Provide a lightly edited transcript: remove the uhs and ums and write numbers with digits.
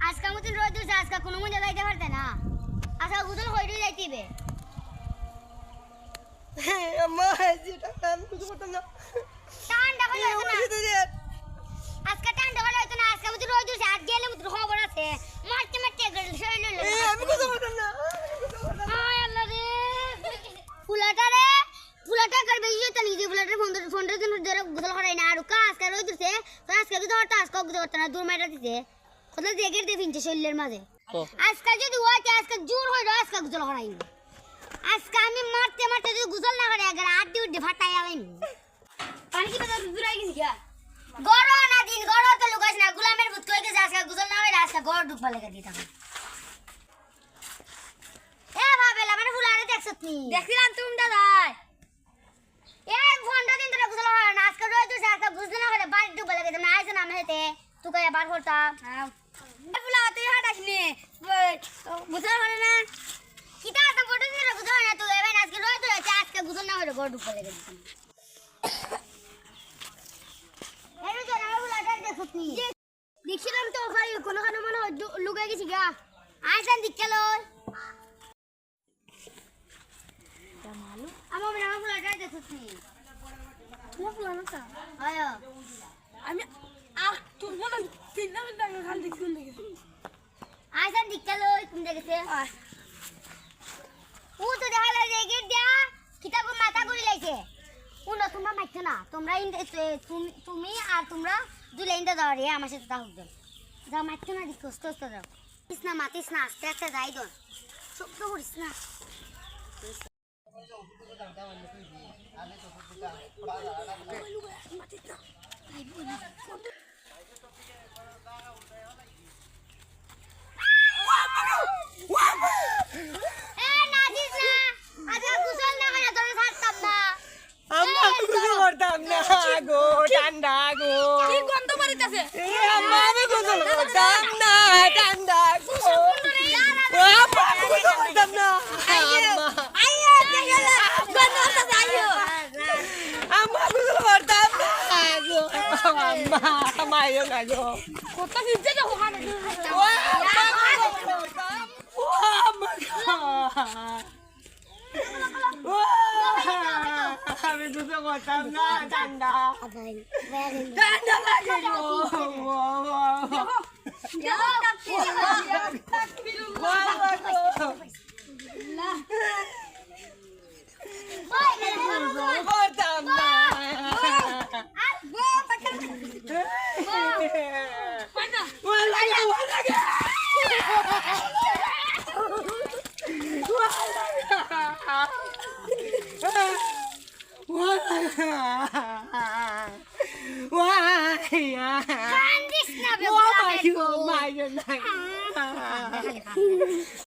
আজকে মতন রোদ উঠছে, আজকে কোনো মজা যাইতে পারতে না। আজকে গুদল হইরে যাইতিবে। আম্মা যেটা আমি বুঝতে পারতাম না। ঠান্ডা হলে হইতো না। আজকে ঠান্ডা হলে হইতো না, আজকে মতন রোদ উঠছে, আজ গেলে মতন খবর আছে। মারতে মারতে শরীর লইলো। আমি বুঝতে পারতাম না। আয় আল্লাহ রে। ফুলাটা করবে ইয়ে তো নিজে ফুলাটা ফোনটা জন্য ধরে গুদল করাই না। আর আজকে রোদ উঠছে, তো আজকে তো হরতা আজকে গুদল করতে না, দূর মাইরা দিতে। কোথাও দেখে দিয়ে ফিনছে শরীরের মাঝে। আজকাল যদি ওয়াকে আজকে জোর হইলো, আজকে গুজল করাইনি। আজকে আমি মারতে মারতে যদি গুজল না করে আগে আড্ডি উড্ডি ফাটাই আলাইনি। পানি কি কথা দূরাই গেছি গা? গড় না দিন গড় তো লুকাইছ না, গোলামের ভূত কই গেছে আজকে গুজল না হইলে আজকে গড় ডুববা লেগে দিতাম। এ ভাবেলা মানে ফুলারে দেখছত নি? দেখছিলাম তুমি দাদাই। এ ফোনটা দিন ধরে গুজল হয় না, আজকে রইতো আজকে বুঝতে না হলে বাড়ি ডুববা লেগে দিতাম না। আইছ না আমি হেতে তুই কই বার করতাম। ফুলা তুই হাঁটাসনি বুঝতে পারে না কিতা তো ফটো দিয়ে বুঝতে না তুই এবার আজকে রইতো আজকে গুজল না হলে গড় ডুববা লেগে দিতাম। এর জন্য আমি ফুলাটা দেখছত নি? দেখছিলাম তো ওখানে কোনখানে মনে হয় লুকাই গেছি গা। আইসান দিকে লই আমার নাম ফুলাটা দেখছি না ফুলানো তা আয় আমি তোর মনে তিন নাম দাঁড়িয়ে খালি দেখছি আইসান দিকে লই তুমি দেখেছে ও তো দেখা যায় যে গেট দিয়া কিতাব মাথা ঘুরে লাইছে ও না তোমরা মাইছো না তোমরা তুমি আর তোমরা দুলে ইন্দা দাও রে আমার সাথে দাও যাও মাইছো না দেখো কষ্ট দাও না মাতিস না আস্তে আস্তে যাই দন শব্দ করিস না ঠান্ডা গো কি গন্ধ মারিতেছে আম্মা আমি গোসল করতাম না ঠান্ডা গো আম্মা আমি গোসল করতাম না আম্মা আইয়ো দেখলা গন্ধ আসছে আইয়ো আম্মা গোসল করতাম না গো আম্মা আমায়ও না গো কত ভিজে যাও ওখানে ও আম্মা আমি দুটো করতাম না ঠান্ডা ঠান্ডা লাগে করতাম না Why?